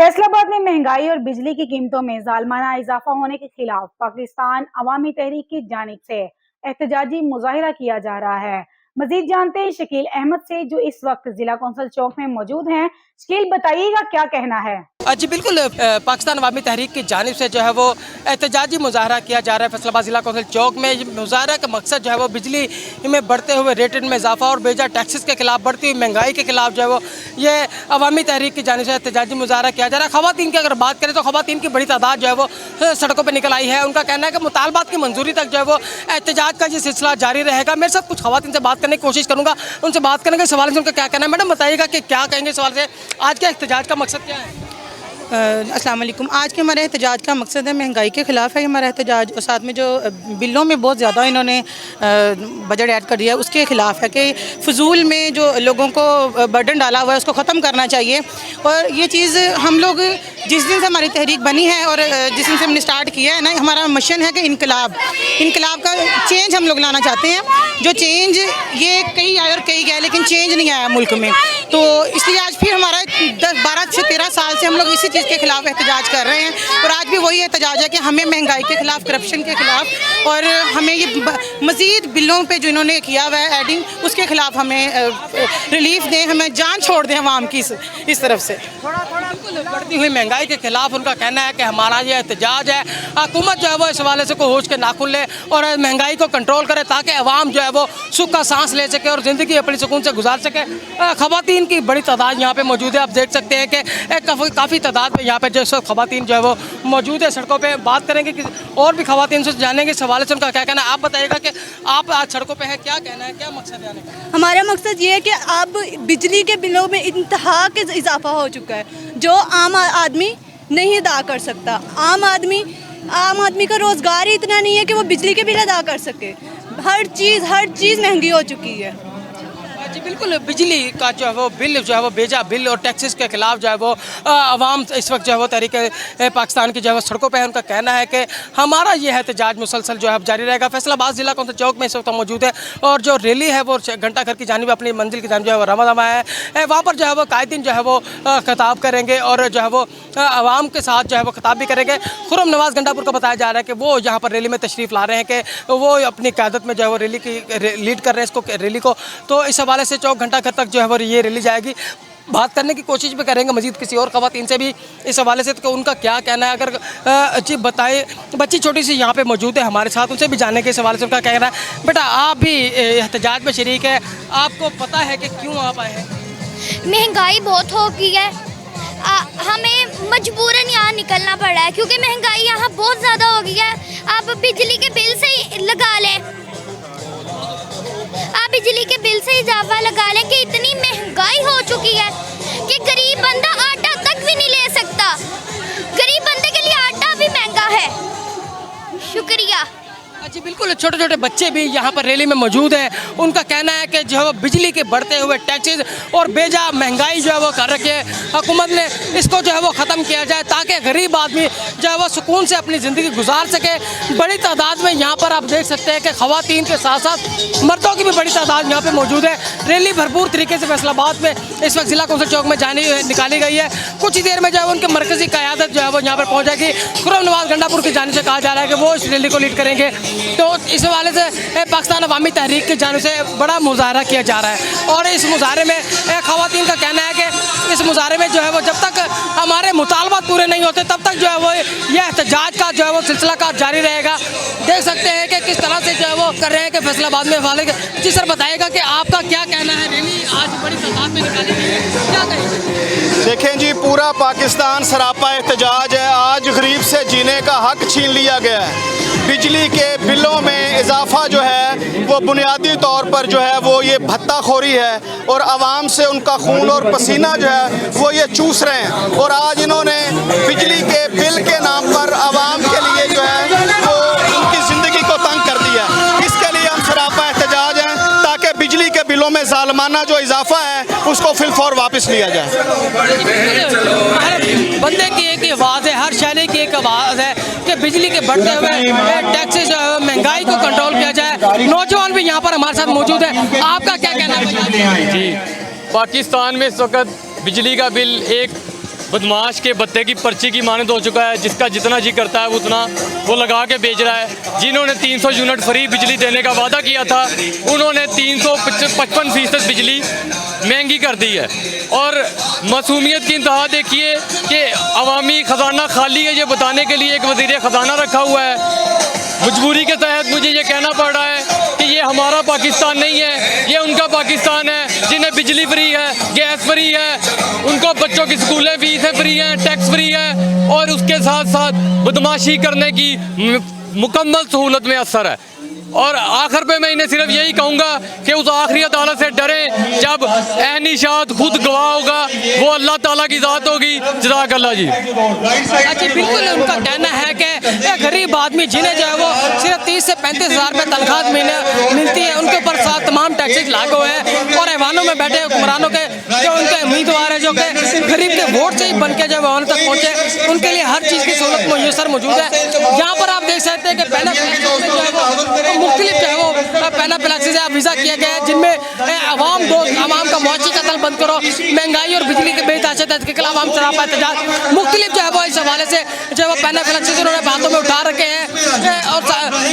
फैसलाबाद में महंगाई और बिजली की कीमतों में जालमाना इजाफा होने के खिलाफ पाकिस्तान अवामी तहरीक की जानिब से एहतजाजी मुजाहिरा किया जा रहा है। मजीद जानते हैं शकील अहमद से, जो इस वक्त जिला कौंसल चौक में मौजूद हैं। शकील, बताइएगा क्या कहना है? जी बिल्कुल, पाकिस्तान अवामी तहरीक की जानिब से जो है वो एहतजाजी मुजाहरा किया जा रहा है फैसलाबाद जिला कौंसिल चौक में। मुजाहरा का मकसद जो है वो बिजली में बढ़ते हुए रेट में इजाफा और बेजा टैक्सेस के खिलाफ, बढ़ती हुई महंगाई के खिलाफ जो है वो ये अवामी तहरीक की जानिब से एहतजाजी मुजाहरा किया जा रहा है। ख़वातीन की अगर बात करें तो ख़वातीन की बड़ी तादाद जो है वो सड़कों पर निकल आई है। उनका कहना है कि मुतालबात की मंजूरी तक जो है वो एहतजाज का ये सिलसिला जारी रहेगा। मेरे साथ कुछ ख़वातीन से बात करने की कोशिश करूँगा, उनसे बात करने के सवाल से उनका क्या कहना है। मैडम, बताइएगा कि क्या कहेंगे सवाल से, आज के एहतजाज का मकसद क्या है? अस्सलाम वालेकुम। आज के हमारे एहतजाज का मकसद है महंगाई के ख़िलाफ़ है हमारा एहतजाज, और साथ में जो बिलों में बहुत ज़्यादा इन्होंने बजट ऐड कर दिया है उसके ख़िलाफ़ है कि फ़जूल में जो लोगों को बर्डन डाला हुआ है उसको ख़त्म करना चाहिए। और ये चीज़ हम लोग जिस दिन से हमारी तहरीक बनी है और जिस दिन से हमने स्टार्ट किया है ना, हमारा मिशन है कि इनकलाब का चेंज हम लोग लाना चाहते हैं। जो चेंज ये कई आए और कई गए, लेकिन चेंज नहीं आया मुल्क में, तो इसलिए आज फिर हमारा 12 से 13 साल से हम लोग इसी चीज़ के खिलाफ एहतजाज कर रहे हैं। और आज भी वही एहतजाज है कि हमें महंगाई के खिलाफ, करप्शन के खिलाफ, और हमें ये मज़ीद बिलों पे जो इन्होंने किया हुआ है एडिंग, उसके खिलाफ हमें रिलीफ दें, हमें जान छोड़ दें अवाम की इस तरफ से। बढ़ती हुई महंगाई के खिलाफ उनका कहना है कि हमारा ये एहतजाज है, हुकूमत जो है वो इस हवाले से को होश के नाखुन ले और महंगाई को कंट्रोल करे ताकि अवाम जो है वो सुख का सांस ले सके और ज़िंदगी अपनी सुकून से गुजार सके। ख़वातीन की बड़ी तादाद यहाँ पे मौजूद है। आप देख सकते हैं कि काफ़ी तादाद में यहाँ पे जो ख़वातीन जो है वो मौजूद है सड़कों पे। बात करेंगे कि और भी ख़वातीन से जानेंगे इस हवाले से उनका क्या कहना है। आप बताइएगा कि आप आज सड़कों पे हैं, क्या कहना है, क्या मकसद है आने का? हमारा मकसद ये है कि अब बिजली के बिलों में इंतहा के इजाफा हो चुका है जो आम आदमी नहीं अदा कर सकता। आम आदमी का रोज़गार ही इतना नहीं है कि वो बिजली के बिल अदा कर सके। हर चीज़ महंगी हो चुकी है। जी बिल्कुल, बिजली का जो है वो बिल जो है वो बेजा बिल और टैक्सेस के खिलाफ जो है वो अवाम इस वक्त जो है वो तहरीक पाकिस्तान की जो है वो सड़कों पे है। उनका कहना है कि हमारा ये एहतजाज मुसलसल जो है जारी रहेगा। फैसलाबाद जिला कौंसिल चौक में इस वक्त मौजूद है और जो रैली है वो घंटा घर की जानिब अपनी मंजिल की जानिब जो है वो रवाना है। वहाँ पर जो है वो कायदीन जो है वो खिताब करेंगे और जो है वो अवाम के साथ जो है वो खिताब भी करेंगे। खुर्रम नवाज़ गंडापुर को बताया जा रहा है कि वो यहाँ पर रैली में तशरीफ़ ला रहे हैं कि वो अपनी क़यादत में जो है वो रैली की लीड कर रहे हैं इसको रैली को। तो इस हवाले से चौक घंटा घर तक जो है वो ये रैली जाएगी। बात करने की कोशिश भी करेंगे मजीद किसी और ख़वातीन से भी इस हवाले से, तो उनका क्या कहना है। अगर जी बताएं, बच्ची छोटी सी यहाँ पे मौजूद है हमारे साथ, उनसे भी जानने के इस हवाले से उनका कहना है। बेटा, आप भी एहतजाज में शरीक है, आपको पता है कि क्यों आप आए हैं? महंगाई बहुत हो गई है, हमें मजबूरन यहाँ निकलना पड़ा है क्योंकि महंगाई यहाँ बहुत ज़्यादा हो गई है। आप बिजली के बिल से ही लगा लें, आप बिजली के बिल से इजाफा लगा लें कि इतनी महंगाई हो चुकी है कि गरीब बंदा आटा तक भी नहीं ले सकता। गरीब बंदे के लिए आटा भी महंगा है। शुक्रिया। जी बिल्कुल, छोटे छोटे बच्चे भी यहाँ पर रैली में मौजूद हैं। उनका कहना है कि जो है बिजली के बढ़ते हुए टैक्सेस और बेजा महंगाई जो है वो कर रखी है, हुकूमत ने इसको जो है वो ख़त्म किया जाए ताकि गरीब आदमी जो है वो सुकून से अपनी ज़िंदगी गुजार सके। बड़ी तादाद में यहाँ पर आप देख सकते हैं कि ख़वातीन के साथ साथ मर्दों की भी बड़ी तादाद यहाँ पर मौजूद है। रैली भरपूर तरीके से फैसलाबाद में इस वक्त जिला कौंसिल चौक में निकाली गई है। कुछ ही देर में जो है उनके मरकज़ी क़यादत जो है वो यहाँ पर पहुँच जाएगी। खुर्रम नवाज़ गंडापुर की जानिब से कहा जा रहा है कि वो इस रैली को लीड करेंगे। तो इस हवाले से पाकिस्तान अवामी तहरीक की जानिब से बड़ा मुजाहरा किया जा रहा है और इस मुजाहरे में ख़वातीन का कहना है कि इस मुजाहरे में जो है वो जब तक हमारे मुतालबात पूरे नहीं होते तब तक जो है वो यह एहतजाज का जो है वो सिलसिला का जारी रहेगा। देख सकते हैं कि किस तरह से जो है वो कर रहे हैं कि फैसलाबाद में हवाले। जी सर, बताइएगा कि आपका क्या कहना है। रैली आज बड़ी तादाद में निकाली गई है, क्या कहेंगे? देखें जी, पूरा पाकिस्तान सरापा एहतजाज है। आज गरीब से जीने का हक छीन लिया गया है। बिजली के बिलों में इजाफा जो है वो बुनियादी तौर पर जो है वो ये भत्ताखोरी है और आवाम से उनका खून और पसीना जो है वो ये चूस रहे हैं। और आज इन्होंने बिजली के बिल के नाम पर आवाम के लिए जो है वो उनकी ज़िंदगी को तंग कर दिया। इसके लिए हम सरापा एहतजाज हैं ताकि बिजली के बिलों में जालमाना जो इजाफा है उसको फिलफौर वापस लिया जाए। हर बंदे की एक आवाज़ है, हर शहरी की एक आवाज़ है कि बिजली के बढ़ते हुए टैक्सेस महंगाई को कंट्रोल किया जाए। नौजवान भी यहाँ पर हमारे साथ मौजूद है, आपका क्या कहना है? जी, पाकिस्तान में इस वक्त बिजली का बिल एक बदमाश के बत्ते की पर्ची की मानद हो चुका है। जिसका जितना जी करता है उतना वो लगा के बेच रहा है। जिन्होंने 300 यूनिट फ्री बिजली देने का वादा किया था उन्होंने 355% बिजली महंगी कर दी है। और मासूमियत की इंतहा देखिए कि अवामी ख़जाना खाली है ये बताने के लिए एक वज़ीर ख़जाना रखा हुआ है। मजबूरी के तहत मुझे ये कहना पड़ रहा है कि ये हमारा पाकिस्तान नहीं है, ये उनका पाकिस्तान है जिन्हें बिजली फ्री है, गैस फ्री है, उनको बच्चों की स्कूलें फीसें फ्री हैं, टैक्स फ्री है और उसके साथ साथ बदमाशी करने की मुकम्मल सहूलत में असर है। और आखिर पे मैं इन्हें सिर्फ यही कहूँगा कि उस आखिरी अदालत से डरें जब एहनिशात खुद गवाह होगा, वो अल्लाह ताला की ज़ात होगी। जज़ाकल्लाह जी। जी बिल्कुल, उनका कहना है कि एक गरीब आदमी जिन्हें जो है वो सिर्फ 30 से 35 हज़ार रुपये तनख्वाह महीने मिलती है, उनके ऊपर साथ तमाम टैक्सेस लागू है और ऐवानों में बैठे हुक्मरानों के जो उनके उम्मीदवार है जो कि गरीब के वोट से ही बन के जब ऐवान तक पहुँचे, उनके लिए हर चीज़ की सहूलत मुयसर मौजूद है। यहाँ पर आप देख सकते हैं कि पहले मुख्तलिफ जो है वो पैना प्लाक्सी से वीज़ा किया गया है जिनमें आवाम का मुआशी कत्ल बंद करो, महंगाई और बिजली के बेताशत के खिलाफ हम सरापा एहतजाज मुख्तलिफ जो है वो इस हवाले से जो है वो पैना प्लाक्सी से उन्होंने बातों में उठा रखे हैं। और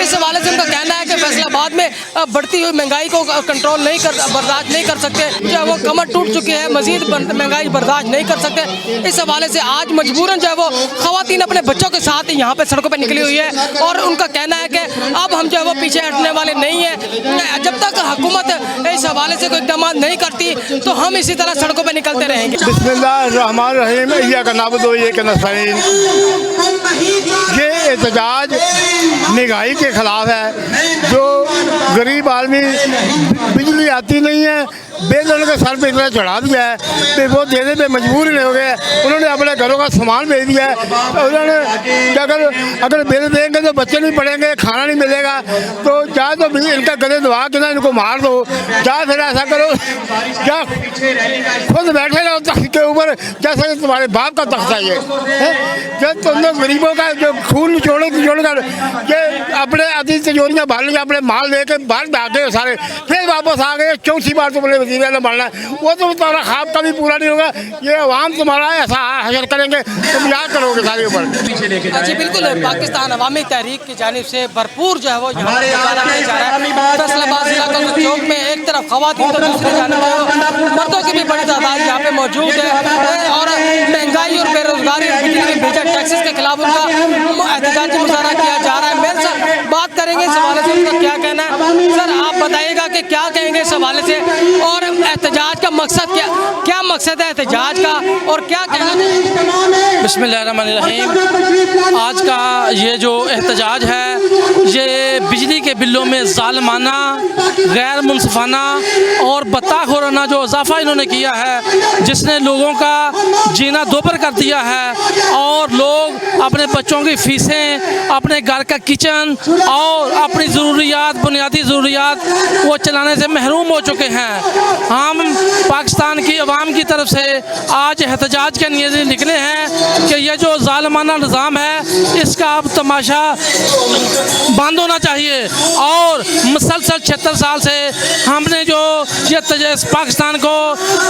इस हवाले से उनका कहना है कि फैसलाबाद में बढ़ती हुई महंगाई को कंट्रोल बर्दाश्त नहीं कर सकते, जो है वो कमर टूट चुकी है, मजीद महंगाई बर्दाश्त नहीं कर सकते। इस हवाले से आज मजबूरन जो है वो ख़वातीन अपने बच्चों के साथ यहाँ पे सड़कों पर निकली हुई है और उनका कहना है कि अब हम जो है वो पीछे हटने वाले नहीं है। जब तक हुकूमत इस हवाले से कोई इक़दाम नहीं करती तो हम इसी तरह सड़कों पर निकलते रहेंगे। बिस्मिल्लाहिर्रहमानिर्रहीम, इय्याका नअबुदु व इय्याका नस्तईन। ये एहतजाज महंगाई के ख़िलाफ़ है। जो गरीब आदमी बिजली आती नहीं है, बिल उनके सर पे इतना चढ़ा दिया है कि वो देने पे मजबूर नहीं हो गए। उन्होंने अपने घरों का सामान भेज दिया है। तो उन्होंने क्या अगर बिल देंगे तो बच्चे नहीं पढ़ेंगे, खाना नहीं मिलेगा, तो चाहे तो इनका गले दबा के ना इनको मार दो, चाहे फिर ऐसा करो क्या खुद बैठे रहो तख्त के ऊपर जैसे तुम्हारे बाप का तख्त है। ये जब तुम लोग गरीबों का जो खून निचोड़ कर ये अपने आधी तिजोरियाँ भर लिया, अपने माल लेके बाहर भाग गए सारे, फिर वापस आ गए। चौथी बार तुमने वज़ीर बनना है, वो तो तुम्हारा ख्वाब कभी पूरा नहीं होगा। ये अवाम तुम्हारा ऐसा हशर करेंगे, तुम याद करोगे सारे ऊपर। जी बिल्कुल, पाकिस्तान अवामी तहरीक की जानिब से भरपूर जो है वो यहाँ जा रहा है। फैसलाबाद जिला का चौक में एक तरफ खवातीन तो दूसरी जानिब मर्दों की भी बड़ी तादाद यहाँ पे मौजूद है और महंगाई और बेरोजगारी और बिजली में भेजा टैक्सेस के खिलाफ उनका एहतजाजी मुजाहरा किया जा रहा है। मेरे साथ बात करेंगे इस हवाले से, उनका क्या कहना है। सर आप बताइएगा कि क्या कहेंगे इस हवाले से और एहतजाज का मकसद क्या मकसद है एहतजाज का और क्या कहना है। बिस्मिल्लाहिर्रहमानिर्रहीम, आज का ये जो एहतजाज है ये बिजली के बिलों में ज़ालिमाना, गैर मुनसिफाना और बत्ताखोराना जो इजाफा इन्होंने किया है, जिसने लोगों का जीना दोपहर कर दिया है और लोग अपने बच्चों की फ़ीसें, अपने घर का किचन और अपनी ज़रूरियात, बुनियादी ज़रूरियात वो चलाने से महरूम हो चुके हैं। हम पाकिस्तान की अवाम की तरफ से आज एहतजाज के लिए निकले हैं कि ये जो ज़ालिमाना निज़ाम है इसका अब तमाशा बंद होना चाहिए और मुसलसल 76 साल से हमने जो ये पाकिस्तान को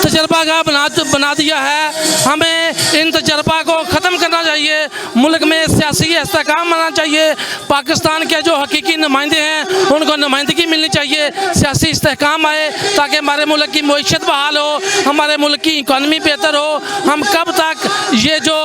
तजर्बागाह बना दिया है, हमें इन तजर्बा को ख़त्म करना चाहिए। मुल्क में सियासी इस्तेहकाम आना चाहिए। पाकिस्तान के जो हकीकी नुमाइंदे हैं उनको नुमाइंदगी मिलनी चाहिए, सियासी इस्तेहकाम आए ताकि हमारे मुल्क की मईशत बहाल हो, हमारे मुल्क की इकॉनमी बेहतर हो। हम कब तक ये जो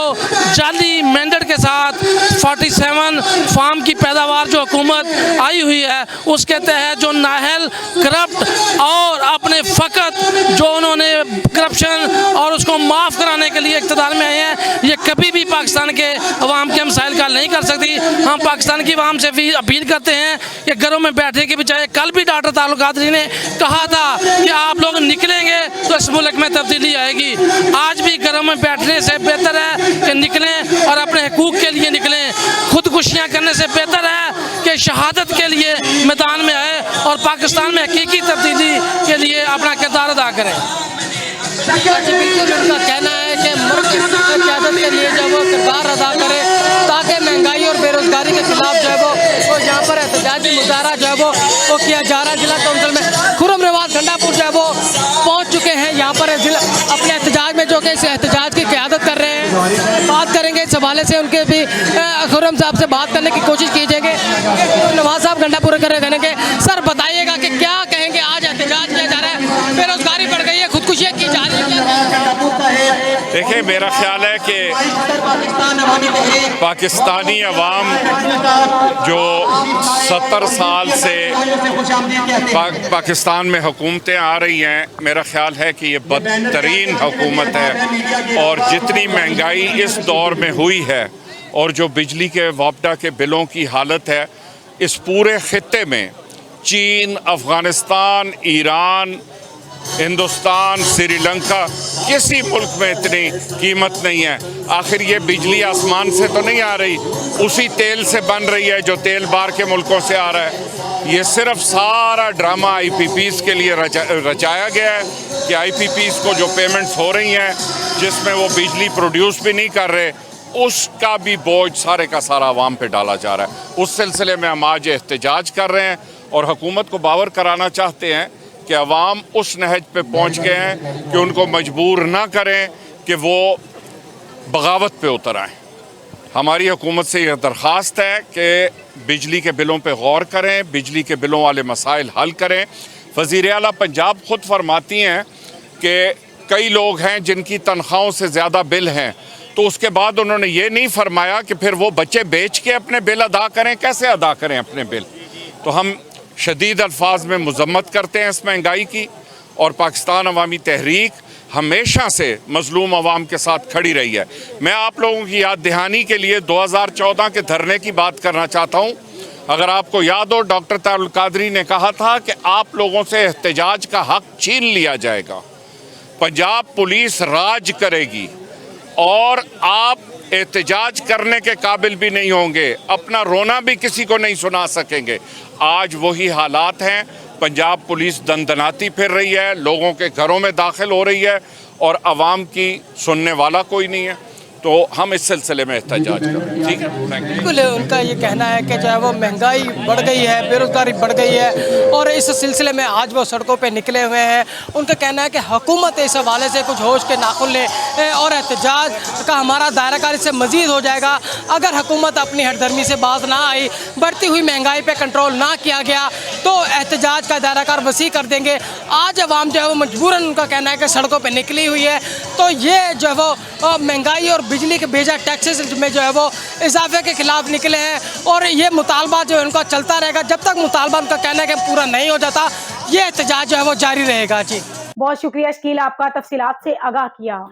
जाली मैंडेट के साथ 47 फार्म की पैदावार जो हुकूमत आई हुई है उसके तहत जो नाहल करप्ट और अपने फ़कत जो उन्होंने करप्शन और उसको माफ़ कराने के लिए इक़्तिदार में आए हैं, ये कभी भी पाकिस्तान के अवाम के मसाइल का नहीं कर सकती। हम पाकिस्तान की अवाम से भी अपील करते हैं कि घरों में बैठने के बजाय, कल भी डॉक्टर तारुक कादरी ने कहा था कि आप लोग निकलेंगे तो इस मुल्क में तब्दीली आएगी। आज भी घरों में बैठने से बेहतर है कि निकलें और अपने हकूक़ के लिए निकलें। खुदकुशियाँ करने से बेहतर है कि शहादत के लिए मैदान में आए और पाकिस्तान में हकीकी तब्दीली के लिए अपना किरदार अदा करें। बिल्कुल उनका कहना है कि मुल्क की क़यादत के लिए जब वो किरदार अदा करे ताकि महंगाई और बेरोजगारी के खिलाफ जो है वो यहाँ पर एहतजाजी मुजाहरा जो है वो किया जा रहा है। जिला काउंसिल में खुर्रम रिवाज घंटापुर जो है वो पहुँच चुके हैं यहाँ पर जिला अपने एहतजाज में, जो कि इस एहतजाज की क़यादत कर रहे हैं। हवाले से उनके भी खुर्रम साहब से बात करने की कोशिश कीजिएगा। नवाज साहब घंटापुर करेंगे। सर बताइएगा कि क्या कहेंगे, आज एहतजाज किया जा रहा है, बेरोजगारी बढ़ गई है, खुदकुशियाँ की जा रही है। देखिए, मेरा ख्याल है कि पाकिस्तानी अवाम जो 70 साल से पाकिस्तान में हुकूमतें आ रही हैं, मेरा ख्याल है कि ये बदतरीन हुकूमत है। और जितनी महंगाई इस दौर में हुई है और जो बिजली के वापडा के बिलों की हालत है, इस पूरे खित्ते में चीन, अफ़गानिस्तान, ईरान, हिंदुस्तान, श्रीलंका, किसी मुल्क में इतनी कीमत नहीं है। आखिर ये बिजली आसमान से तो नहीं आ रही, उसी तेल से बन रही है जो तेल बाहर के मुल्कों से आ रहा है। ये सिर्फ सारा ड्रामा IPPs के लिए रचाया गया है कि IPPs को जो पेमेंट्स हो रही हैं, जिसमें वो बिजली प्रोड्यूस भी नहीं कर रहे, उसका भी बोझ सारे का सारा आवाम पे डाला जा रहा है। उस सिलसिले में हम आज एहतजाज कर रहे हैं और हुकूमत को बावर कराना चाहते हैं कि अवाम उस नहज पे पहुंच गए हैं कि उनको मजबूर ना करें कि वो बगावत पे उतर आएँ। हमारी हुकूमत से यह दरख्वास्त है कि बिजली के बिलों पे गौर करें, बिजली के बिलों वाले मसाइल हल करें। वज़ीर आला पंजाब खुद फरमाती हैं कि कई लोग हैं जिनकी तनख्वाहों से ज़्यादा बिल हैं, तो उसके बाद उन्होंने ये नहीं फरमाया कि फिर वो बच्चे बेच के अपने बिल अदा करें, कैसे अदा करें अपने बिल। तो हम शदीद अल्फाज में मज़म्मत करते हैं इस महंगाई की, और पाकिस्तान अवामी तहरीक हमेशा से मजलूम अवाम के साथ खड़ी रही है। मैं आप लोगों की याद दहानी के लिए 2014 के धरने की बात करना चाहता हूँ। अगर आपको याद हो, डॉक्टर तारुल कादरी ने कहा था कि आप लोगों से एहतजाज का हक छीन लिया जाएगा, पंजाब पुलिस राज करेगी और आप एहतजाज करने के काबिल भी नहीं होंगे, अपना रोना भी किसी को नहीं सुना सकेंगे। आज वही हालात हैं। पंजाब पुलिस दंदनाती फिर रही है, लोगों के घरों में दाखिल हो रही है और आवाम की सुनने वाला कोई नहीं है। तो हम इस सिलसिले में एहतजाज कर रहे हैं। ठीक है, थैंक यू। बिल्कुल, उनका ये कहना है कि जो है वो महंगाई बढ़ गई है, बेरोजगारी बढ़ गई है और इस सिलसिले में आज वो सड़कों पे निकले हुए हैं। उनका कहना है कि हुकूमत इस हवाले से कुछ होश के नाखुन ले और एहतजाज का हमारा दायराकार इससे मज़ीद हो जाएगा अगर हुकूमत अपनी हरदर्मी से बाज ना आई, बढ़ती हुई महंगाई पर कंट्रोल ना किया गया तो एहतजाज का दायराकार वसी कर देंगे। आज अवाम जो है वो मजबूरन, उनका कहना है कि सड़कों पर निकली हुई है। तो ये जो है वो महंगाई और बिजली के बेजा टैक्सेस में जो है वो इजाफे के खिलाफ निकले हैं और ये मुतालबा जो है उनका चलता रहेगा जब तक मुतालबा उनका कहना है कि पूरा नहीं हो जाता, ये एहतजाज जो है वो जारी रहेगा। जी बहुत शुक्रिया शकील, आपका तफसीलात से आगाह किया।